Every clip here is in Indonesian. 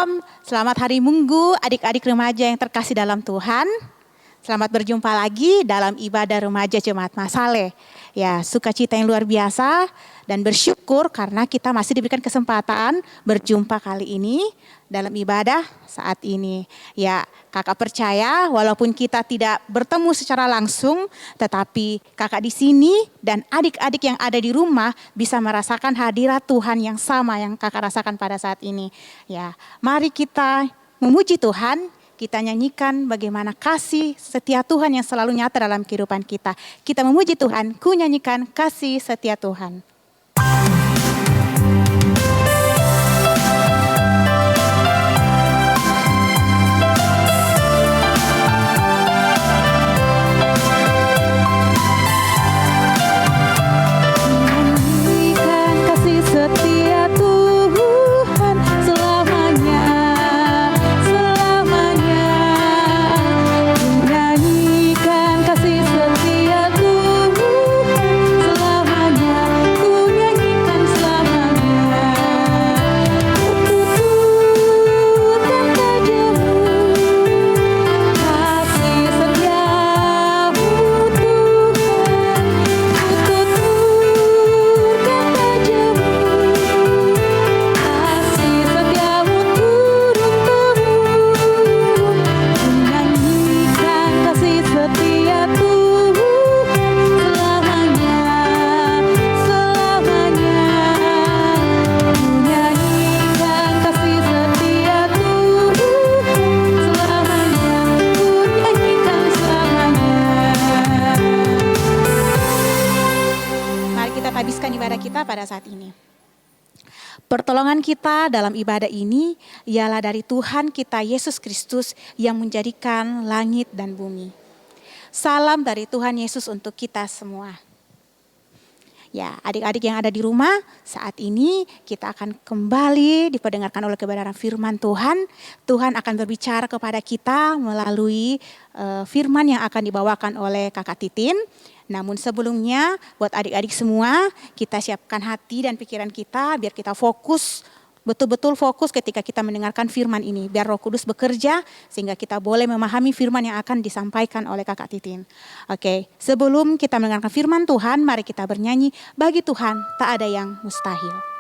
Shalom, selamat hari Minggu adik-adik remaja yang terkasih dalam Tuhan. Selamat berjumpa lagi dalam ibadah remaja Jemaat Masale. Ya, sukacita yang luar biasa dan bersyukur karena kita masih diberikan kesempatan berjumpa kali ini dalam ibadah saat ini. Ya, kakak percaya walaupun kita tidak bertemu secara langsung, tetapi kakak di sini dan adik-adik yang ada di rumah bisa merasakan hadirat Tuhan yang sama yang kakak rasakan pada saat ini. Ya, mari kita memuji Tuhan. Kita nyanyikan bagaimana kasih setia Tuhan yang selalu nyata dalam kehidupan kita. Kita memuji Tuhan, ku nyanyikan kasih setia Tuhan. Pada saat ini. Pertolongan kita dalam ibadah ini ialah dari Tuhan kita Yesus Kristus yang menjadikan langit dan bumi. Salam dari Tuhan Yesus untuk kita semua. Ya, adik-adik yang ada di rumah, saat ini kita akan kembali diperdengarkan oleh kebenaran firman Tuhan. Tuhan akan berbicara kepada kita melalui firman yang akan dibawakan oleh Kakak Titin. Namun sebelumnya buat adik-adik semua kita siapkan hati dan pikiran kita biar kita fokus, betul-betul fokus ketika kita mendengarkan firman ini. Biar Roh Kudus bekerja sehingga kita boleh memahami firman yang akan disampaikan oleh Kakak Titin. Oke, sebelum kita mendengarkan firman Tuhan, mari kita bernyanyi, bagi Tuhan tak ada yang mustahil.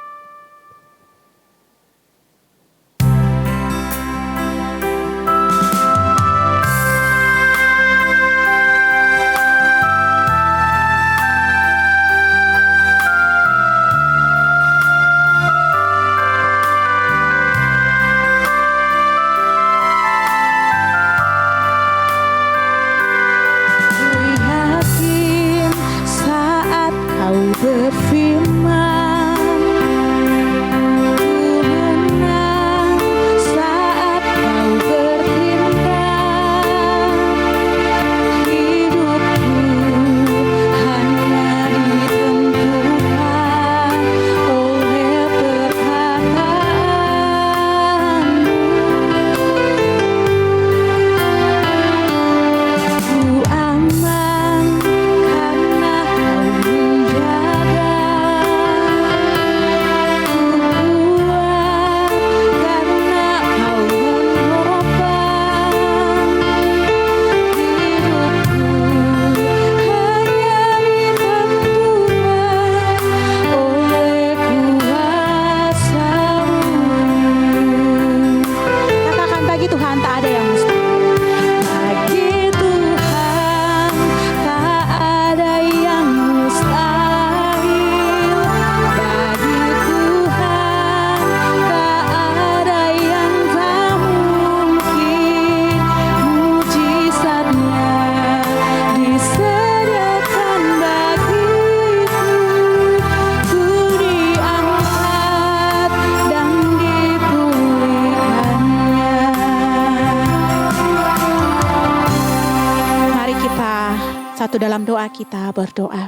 Dalam doa kita berdoa.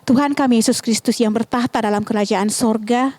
Tuhan kami Yesus Kristus yang bertahta dalam kerajaan sorga,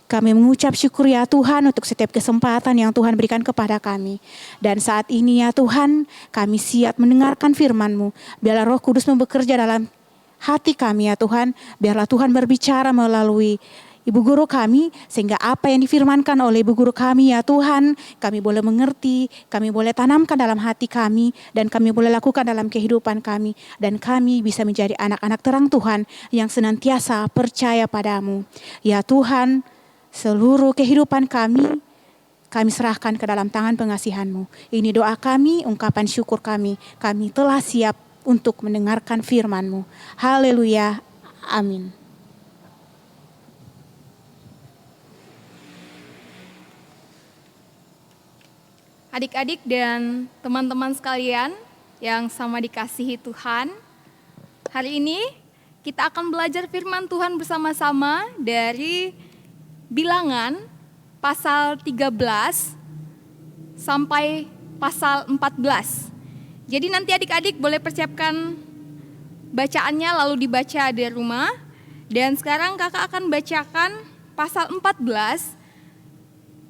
kami mengucap syukur ya Tuhan untuk setiap kesempatan yang Tuhan berikan kepada kami. Dan saat ini ya Tuhan, kami siap mendengarkan firman-Mu. Biarlah Roh Kudus bekerja dalam hati kami ya Tuhan. Biarlah Tuhan berbicara melalui Ibu guru kami, sehingga apa yang difirmankan oleh Ibu guru kami ya Tuhan, kami boleh mengerti, kami boleh tanamkan dalam hati kami, dan kami boleh lakukan dalam kehidupan kami, dan kami bisa menjadi anak-anak terang Tuhan yang senantiasa percaya padamu. Ya Tuhan, seluruh kehidupan kami serahkan ke dalam tangan pengasihan-Mu. Ini doa kami, ungkapan syukur kami telah siap untuk mendengarkan firman-Mu. Haleluya, amin. Adik-adik dan teman-teman sekalian yang sama dikasihi Tuhan, hari ini kita akan belajar firman Tuhan bersama-sama dari Bilangan pasal 13 sampai pasal 14. Jadi nanti adik-adik boleh persiapkan bacaannya lalu dibaca di rumah. Dan sekarang kakak akan bacakan pasal 14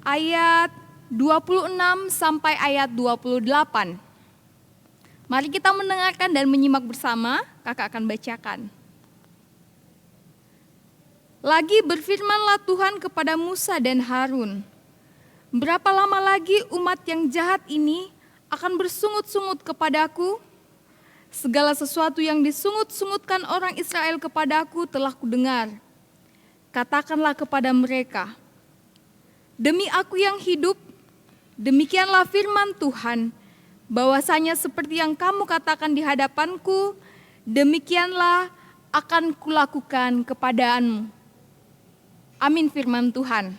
ayat 26 sampai ayat 28. Mari kita mendengarkan dan menyimak bersama, kakak akan bacakan. Lagi berfirmanlah Tuhan kepada Musa dan Harun, berapa lama lagi umat yang jahat ini akan bersungut-sungut kepadaku? Segala sesuatu yang disungut-sungutkan orang Israel kepadaku telah kudengar. Katakanlah kepada mereka, demi aku yang hidup, demikianlah firman Tuhan, bahwasanya seperti yang kamu katakan di hadapanku, demikianlah akan kulakukan kepadamu. Amin firman Tuhan.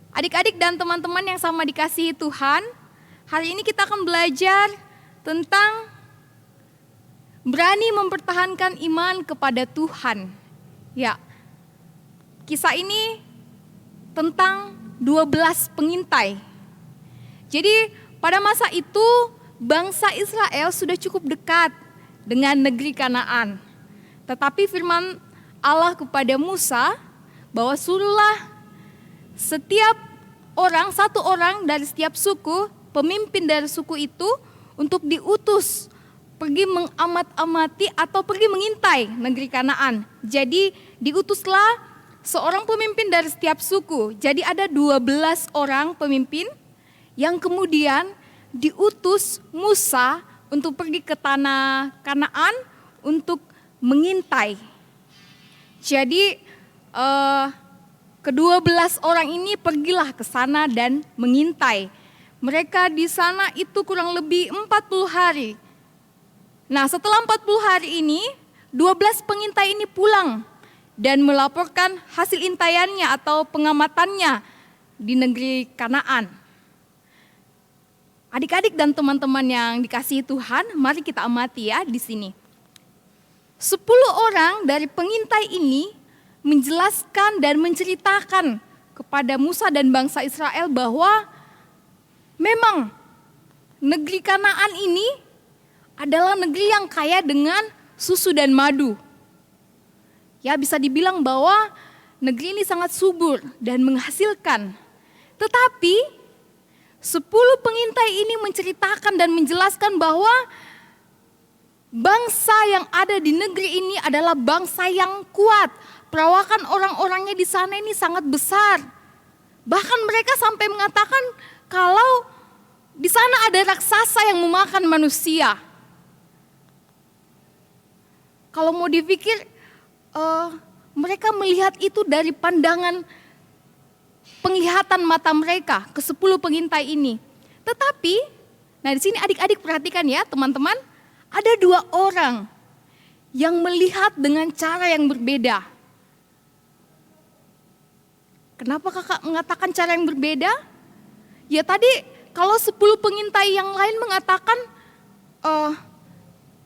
Adik-adik dan teman-teman yang sama dikasihi Tuhan, hari ini kita akan belajar tentang berani mempertahankan iman kepada Tuhan. Ya, kisah ini tentang 12 pengintai. Jadi pada masa itu bangsa Israel sudah cukup dekat dengan negeri Kanaan. Tetapi firman Allah kepada Musa bahwa suruhlah setiap orang, satu orang dari setiap suku, pemimpin dari suku itu untuk diutus pergi mengamat-amati atau pergi mengintai negeri Kanaan. Jadi diutuslah seorang pemimpin dari setiap suku. Jadi ada 12 orang pemimpin yang kemudian diutus Musa untuk pergi ke tanah Kanaan untuk mengintai. Jadi ke-12 orang ini pergilah ke sana dan mengintai. Mereka di sana itu kurang lebih 40 hari. Nah, setelah 40 hari ini, 12 pengintai ini pulang dan melaporkan hasil intaiannya atau pengamatannya di negeri Kanaan. Adik-adik dan teman-teman yang dikasihi Tuhan, mari kita amati ya di sini. 10 orang dari pengintai ini menjelaskan dan menceritakan kepada Musa dan bangsa Israel bahwa memang negeri Kanaan ini adalah negeri yang kaya dengan susu dan madu. Ya, bisa dibilang bahwa negeri ini sangat subur dan menghasilkan. Tetapi 10 pengintai ini menceritakan dan menjelaskan bahwa bangsa yang ada di negeri ini adalah bangsa yang kuat. Perawakan orang-orangnya di sana ini sangat besar. Bahkan mereka sampai mengatakan kalau di sana ada raksasa yang memakan manusia. Kalau mau dipikir, mereka melihat itu dari pandangan penglihatan mata mereka ke 10 pengintai ini. Tetapi, nah di sini adik-adik perhatikan ya teman-teman, ada 2 orang yang melihat dengan cara yang berbeda. Kenapa kakak mengatakan cara yang berbeda? Ya tadi kalau 10 pengintai yang lain mengatakan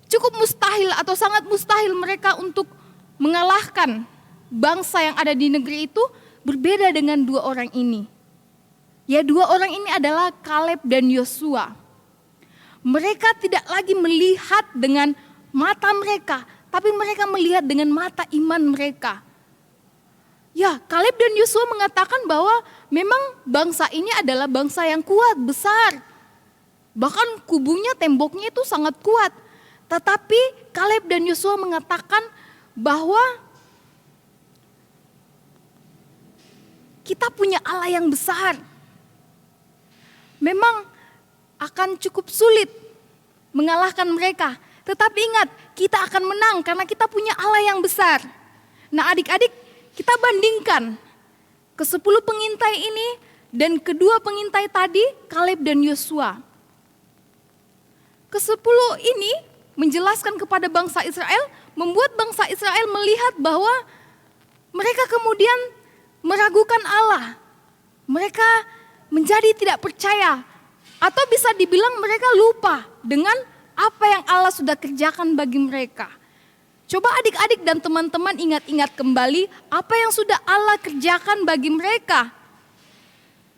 cukup mustahil atau sangat mustahil mereka untuk mengalahkan bangsa yang ada di negeri itu, berbeda dengan 2 orang ini. Ya, 2 orang ini adalah Kaleb dan Yosua. Mereka tidak lagi melihat dengan mata mereka, tapi mereka melihat dengan mata iman mereka. Ya, Kaleb dan Yosua mengatakan bahwa memang bangsa ini adalah bangsa yang kuat, besar. Bahkan kubunya, temboknya itu sangat kuat. Tetapi Kaleb dan Yosua mengatakan bahwa kita punya Allah yang besar. Memang akan cukup sulit mengalahkan mereka. Tetapi ingat, kita akan menang karena kita punya Allah yang besar. Nah adik-adik, kita bandingkan ke-10 pengintai ini dan kedua pengintai tadi, Kaleb dan Yosua. Ke-10 ini menjelaskan kepada bangsa Israel, membuat bangsa Israel melihat bahwa mereka kemudian meragukan Allah. Mereka menjadi tidak percaya, atau bisa dibilang mereka lupa dengan apa yang Allah sudah kerjakan bagi mereka. Coba adik-adik dan teman-teman ingat-ingat kembali apa yang sudah Allah kerjakan bagi mereka.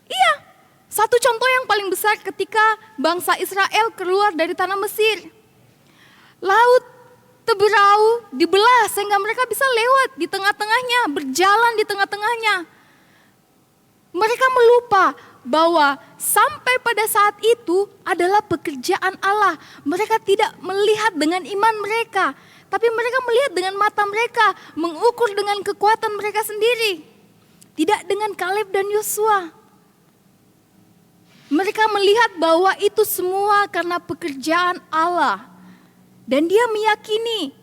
Iya, satu contoh yang paling besar ketika bangsa Israel keluar dari tanah Mesir. Laut Teberau dibelah sehingga mereka bisa lewat di tengah-tengahnya, berjalan di tengah-tengahnya. Mereka melupa bahwa sampai pada saat itu adalah pekerjaan Allah. Mereka tidak melihat dengan iman mereka, tapi mereka melihat dengan mata mereka, mengukur dengan kekuatan mereka sendiri. Tidak dengan Kaleb dan Yosua. Mereka melihat bahwa itu semua karena pekerjaan Allah. Dan dia meyakini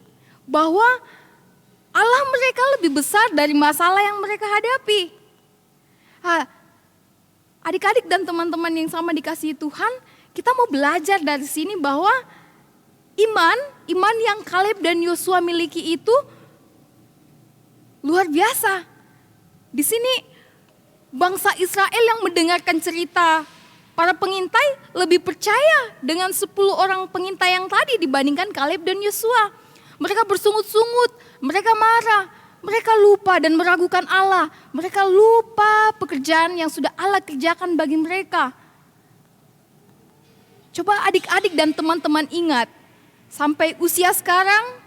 bahwa Allah mereka lebih besar dari masalah yang mereka hadapi. Adik-adik dan teman-teman yang sama dikasihi Tuhan, kita mau belajar dari sini bahwa iman yang Kaleb dan Yosua miliki itu luar biasa. Di sini bangsa Israel yang mendengarkan cerita para pengintai lebih percaya dengan 10 orang pengintai yang tadi dibandingkan Kaleb dan Yosua. Mereka bersungut-sungut, mereka marah, mereka lupa dan meragukan Allah. Mereka lupa pekerjaan yang sudah Allah kerjakan bagi mereka. Coba adik-adik dan teman-teman ingat, sampai usia sekarang,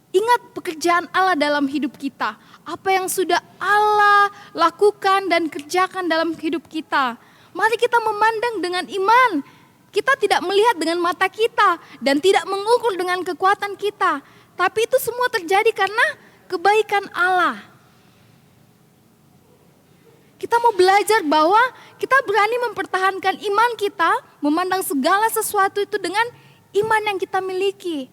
ingat pekerjaan Allah dalam hidup kita. Apa yang sudah Allah lakukan dan kerjakan dalam hidup kita. Mari kita memandang dengan iman. Kita tidak melihat dengan mata kita dan tidak mengukur dengan kekuatan kita. Tapi itu semua terjadi karena kebaikan Allah. Kita mau belajar bahwa kita berani mempertahankan iman kita, memandang segala sesuatu itu dengan iman yang kita miliki.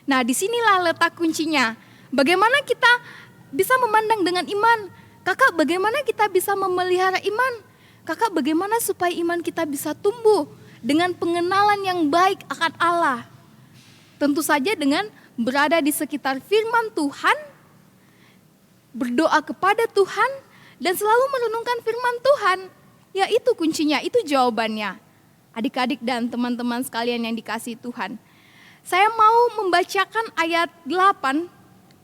Nah, disinilah letak kuncinya. Bagaimana kita bisa memandang dengan iman? Kakak, bagaimana kita bisa memelihara iman? Kakak, bagaimana supaya iman kita bisa tumbuh dengan pengenalan yang baik akan Allah? Tentu saja dengan berada di sekitar firman Tuhan, berdoa kepada Tuhan, dan selalu merenungkan firman Tuhan. Ya itu kuncinya, itu jawabannya. Adik-adik dan teman-teman sekalian yang dikasihi Tuhan. Saya mau membacakan ayat 8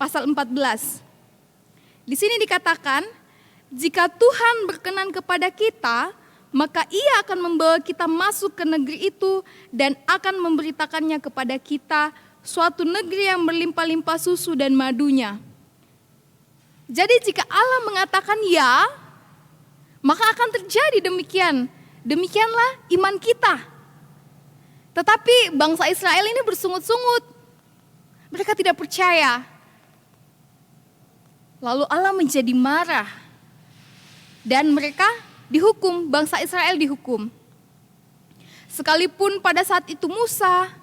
pasal 14. Di sini dikatakan, jika Tuhan berkenan kepada kita, maka Ia akan membawa kita masuk ke negeri itu dan akan memberitakannya kepada kita, suatu negeri yang berlimpah-limpah susu dan madunya. Jadi jika Allah mengatakan ya, maka akan terjadi demikian. Demikianlah iman kita. Tetapi bangsa Israel ini bersungut-sungut. Mereka tidak percaya. Lalu Allah menjadi marah. Dan mereka dihukum, bangsa Israel dihukum. Sekalipun pada saat itu Musa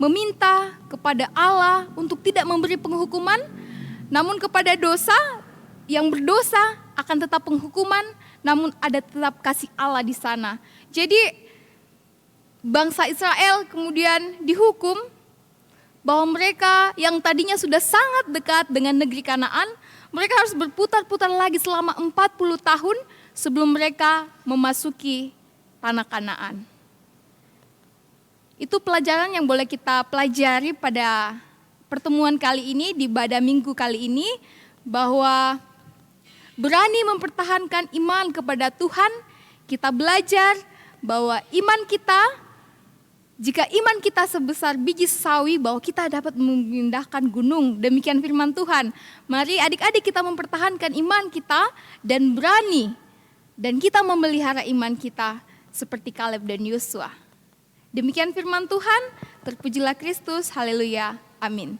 meminta kepada Allah untuk tidak memberi penghukuman, namun kepada dosa, yang berdosa akan tetap penghukuman, namun ada tetap kasih Allah di sana. Jadi bangsa Israel kemudian dihukum bahwa mereka yang tadinya sudah sangat dekat dengan negeri Kanaan, mereka harus berputar-putar lagi selama 40 tahun sebelum mereka memasuki tanah Kanaan. Itu pelajaran yang boleh kita pelajari pada pertemuan kali ini, di ibadah minggu kali ini, bahwa berani mempertahankan iman kepada Tuhan, kita belajar bahwa iman kita, jika iman kita sebesar biji sawi, bahwa kita dapat memindahkan gunung. Demikian firman Tuhan. Mari adik-adik kita mempertahankan iman kita dan berani. Dan kita memelihara iman kita seperti Kaleb dan Yosua. Demikian firman Tuhan. Terpujilah Kristus. Haleluya. Amin.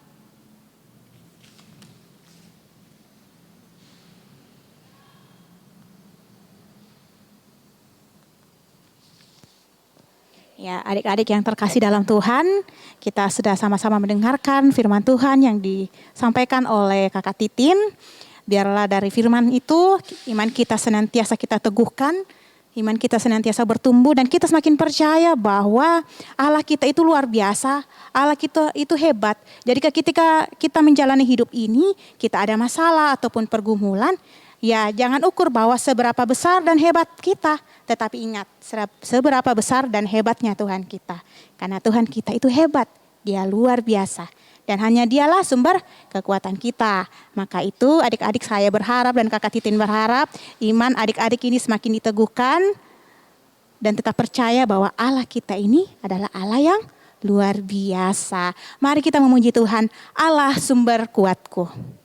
Ya, adik-adik yang terkasih dalam Tuhan, kita sudah sama-sama mendengarkan firman Tuhan yang disampaikan oleh Kakak Titin. Biarlah dari firman itu, iman kita senantiasa kita teguhkan, iman kita senantiasa bertumbuh, dan kita semakin percaya bahwa Allah kita itu luar biasa, Allah kita itu hebat. Jadi ketika kita menjalani hidup ini, kita ada masalah ataupun pergumulan, ya jangan ukur bahwa seberapa besar dan hebat kita, tetapi ingat seberapa besar dan hebatnya Tuhan kita. Karena Tuhan kita itu hebat, Dia luar biasa. Dan hanya Dialah sumber kekuatan kita. Maka itu adik-adik saya berharap dan Kakak Titin berharap iman adik-adik ini semakin diteguhkan. Dan tetap percaya bahwa Allah kita ini adalah Allah yang luar biasa. Mari kita memuji Tuhan, Allah sumber kuatku.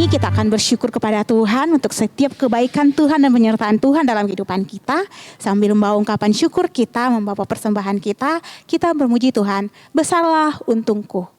Kita akan bersyukur kepada Tuhan untuk setiap kebaikan Tuhan dan penyertaan Tuhan dalam kehidupan kita. Sambil membawa ungkapan syukur kita, membawa persembahan kita bermuji Tuhan. Besarlah untungku.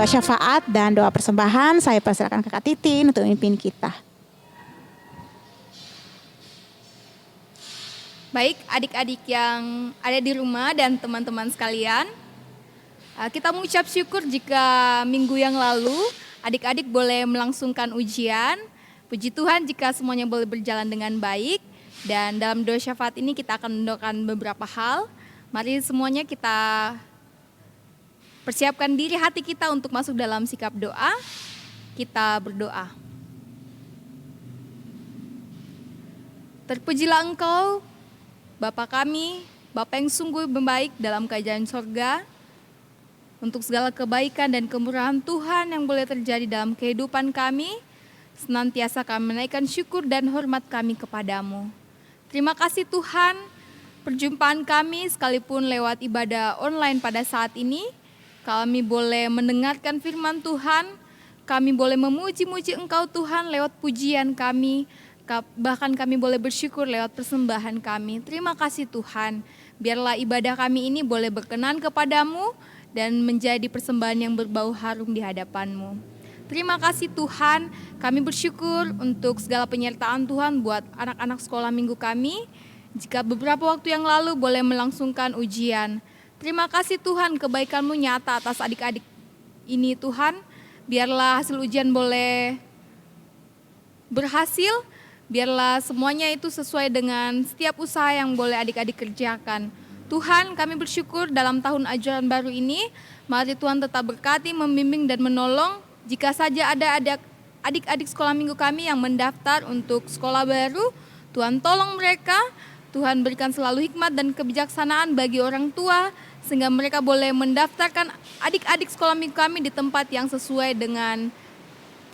Syafaat dan doa persembahan, saya persilakan Kakak Titin untuk memimpin kita. Baik, adik-adik yang ada di rumah dan teman-teman sekalian, kita mengucap syukur jika minggu yang lalu adik-adik boleh melangsungkan ujian. Puji Tuhan jika semuanya boleh berjalan dengan baik. Dan dalam doa syafaat ini kita akan mendoakan beberapa hal. Mari semuanya kita persiapkan diri hati kita untuk masuk dalam sikap doa. Kita berdoa. Terpujilah Engkau, Bapa kami, Bapa yang sungguh baik dalam kerajaan sorga, untuk segala kebaikan dan kemurahan Tuhan yang boleh terjadi dalam kehidupan kami. Senantiasa kami menaikkan syukur dan hormat kami kepadamu. Terima kasih Tuhan, perjumpaan kami sekalipun lewat ibadah online pada saat ini, kami boleh mendengarkan firman Tuhan, kami boleh memuji-muji Engkau Tuhan lewat pujian kami, bahkan kami boleh bersyukur lewat persembahan kami. Terima kasih Tuhan, biarlah ibadah kami ini boleh berkenan kepadamu dan menjadi persembahan yang berbau harum di hadapan-Mu. Terima kasih Tuhan, kami bersyukur untuk segala penyertaan Tuhan buat anak-anak sekolah minggu kami. Jika beberapa waktu yang lalu boleh melangsungkan ujian. Terima kasih Tuhan, kebaikan-Mu nyata atas adik-adik ini Tuhan. Biarlah hasil ujian boleh berhasil, biarlah semuanya itu sesuai dengan setiap usaha yang boleh adik-adik kerjakan. Tuhan, kami bersyukur dalam tahun ajaran baru ini, mari Tuhan tetap berkati, membimbing dan menolong. Jika saja ada adik-adik sekolah minggu kami yang mendaftar untuk sekolah baru, Tuhan tolong mereka, Tuhan berikan selalu hikmat dan kebijaksanaan bagi orang tua, sehingga mereka boleh mendaftarkan adik-adik sekolah minggu kami di tempat yang sesuai dengan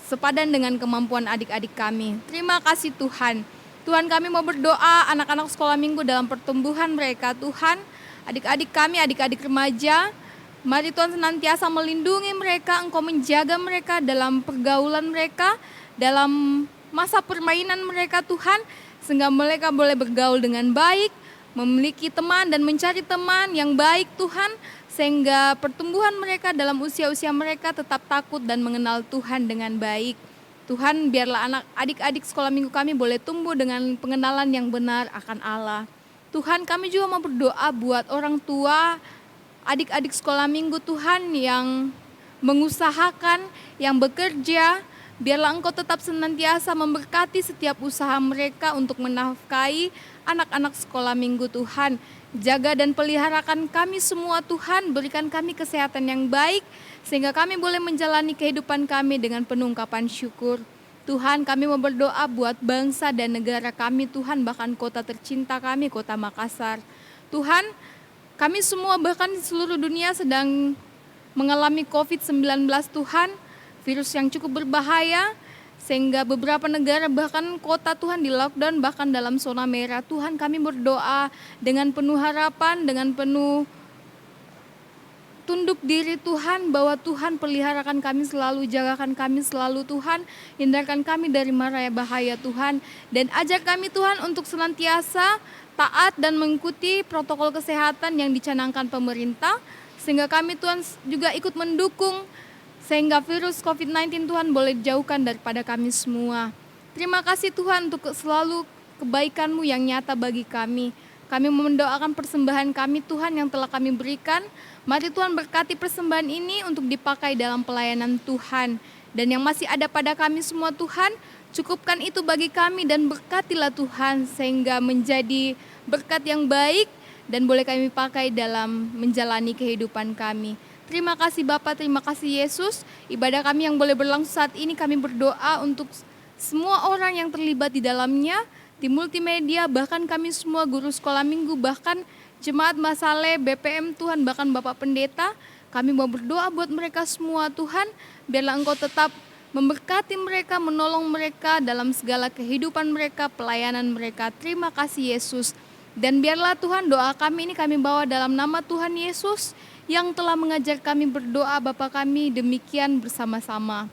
sepadan dengan kemampuan adik-adik kami. Terima kasih Tuhan. Tuhan, kami mau berdoa anak-anak sekolah minggu dalam pertumbuhan mereka. Tuhan, adik-adik kami, adik-adik remaja, mari Tuhan senantiasa melindungi mereka, Engkau menjaga mereka dalam pergaulan mereka, dalam masa permainan mereka Tuhan, sehingga mereka boleh bergaul dengan baik, memiliki teman dan mencari teman yang baik Tuhan, sehingga pertumbuhan mereka dalam usia-usia mereka tetap takut dan mengenal Tuhan dengan baik. Tuhan, biarlah adik-adik sekolah minggu kami boleh tumbuh dengan pengenalan yang benar akan Allah. Tuhan, kami juga mau berdoa buat orang tua, adik-adik sekolah minggu Tuhan yang mengusahakan, yang bekerja, biarlah Engkau tetap senantiasa memberkati setiap usaha mereka untuk menafkahi anak-anak sekolah minggu Tuhan. Jaga dan peliharakan kami semua Tuhan, berikan kami kesehatan yang baik, sehingga kami boleh menjalani kehidupan kami dengan penuh ungkapan syukur. Tuhan, kami mau berdoa buat bangsa dan negara kami Tuhan, bahkan kota tercinta kami, kota Makassar. Tuhan, kami semua bahkan di seluruh dunia sedang mengalami COVID-19 Tuhan, virus yang cukup berbahaya, sehingga beberapa negara bahkan kota Tuhan di lockdown, bahkan dalam zona merah. Tuhan, kami berdoa dengan penuh harapan, dengan penuh tunduk diri Tuhan, bahwa Tuhan peliharakan kami selalu, jagakan kami selalu Tuhan, hindarkan kami dari mara bahaya Tuhan, dan ajak kami Tuhan untuk senantiasa taat dan mengikuti protokol kesehatan yang dicanangkan pemerintah, sehingga kami Tuhan juga ikut mendukung, sehingga virus COVID-19 Tuhan boleh dijauhkan daripada kami semua. Terima kasih Tuhan untuk selalu kebaikan-Mu yang nyata bagi kami. Kami mendoakan persembahan kami Tuhan yang telah kami berikan. Mari Tuhan berkati persembahan ini untuk dipakai dalam pelayanan Tuhan. Dan yang masih ada pada kami semua Tuhan, cukupkan itu bagi kami dan berkatilah Tuhan, sehingga menjadi berkat yang baik dan boleh kami pakai dalam menjalani kehidupan kami. Terima kasih Bapa, terima kasih Yesus. Ibadah kami yang boleh berlangsung saat ini, kami berdoa untuk semua orang yang terlibat di dalamnya, di multimedia, bahkan kami semua guru sekolah minggu, bahkan jemaat Masale, BPM Tuhan, bahkan Bapak Pendeta. Kami mau berdoa buat mereka semua Tuhan, biarlah Engkau tetap memberkati mereka, menolong mereka dalam segala kehidupan mereka, pelayanan mereka. Terima kasih Yesus. Dan biarlah Tuhan doa kami ini kami bawa dalam nama Tuhan Yesus, yang telah mengajar kami berdoa. Bapa kami, demikian bersama-sama.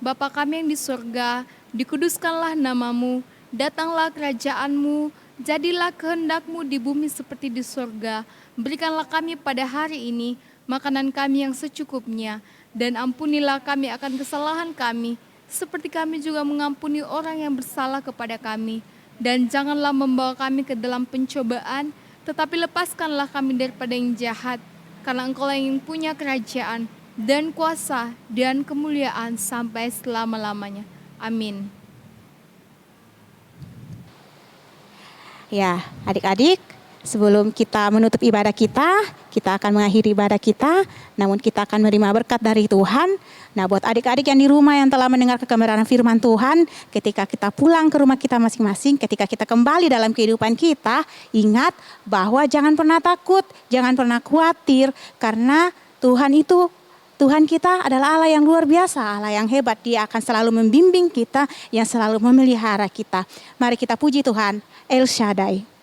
Bapa kami yang di surga, dikuduskanlah nama-Mu, datanglah kerajaan-Mu, jadilah kehendak-Mu di bumi seperti di surga. Berikanlah kami pada hari ini makanan kami yang secukupnya, dan ampunilah kami akan kesalahan kami, seperti kami juga mengampuni orang yang bersalah kepada kami. Dan janganlah membawa kami ke dalam pencobaan, tetapi lepaskanlah kami daripada yang jahat, karena Engkau yang punya kerajaan dan kuasa dan kemuliaan sampai selama-lamanya. Amin. Ya, adik-adik, sebelum kita menutup ibadah kita akan mengakhiri ibadah kita, namun kita akan menerima berkat dari Tuhan. Nah, buat adik-adik yang di rumah yang telah mendengar kebenaran firman Tuhan, ketika kita pulang ke rumah kita masing-masing, ketika kita kembali dalam kehidupan kita, ingat bahwa jangan pernah takut, jangan pernah khawatir, karena Tuhan kita adalah Allah yang luar biasa, Allah yang hebat. Dia akan selalu membimbing kita, yang selalu memelihara kita. Mari kita puji Tuhan, El Shaddai.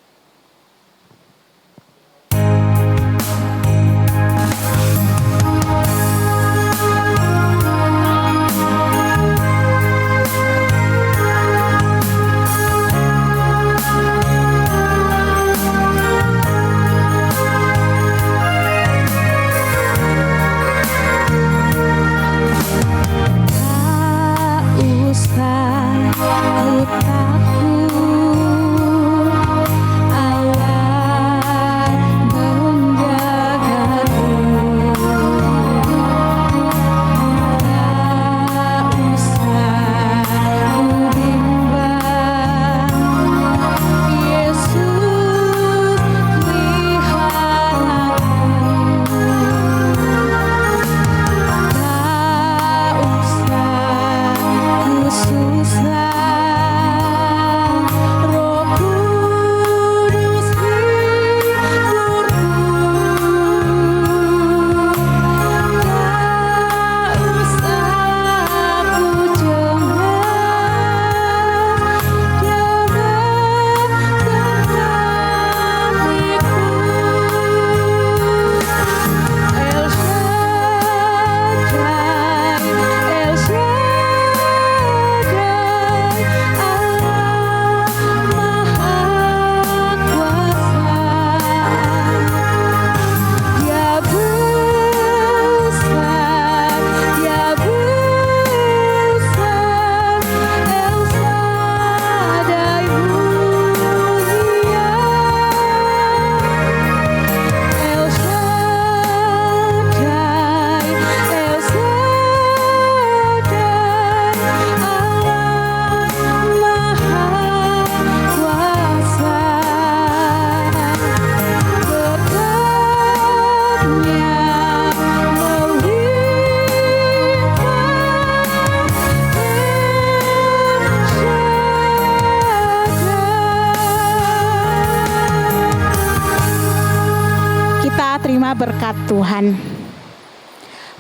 berkat Tuhan.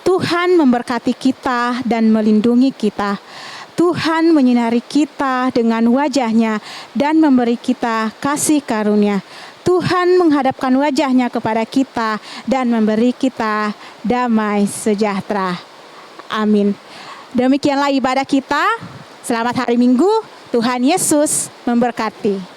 Tuhan memberkati kita dan melindungi kita. Tuhan menyinari kita dengan wajah-Nya dan memberi kita kasih karunia. Tuhan menghadapkan wajah-Nya kepada kita dan memberi kita damai sejahtera. Amin. Demikianlah ibadah kita. Selamat hari Minggu. Tuhan Yesus memberkati.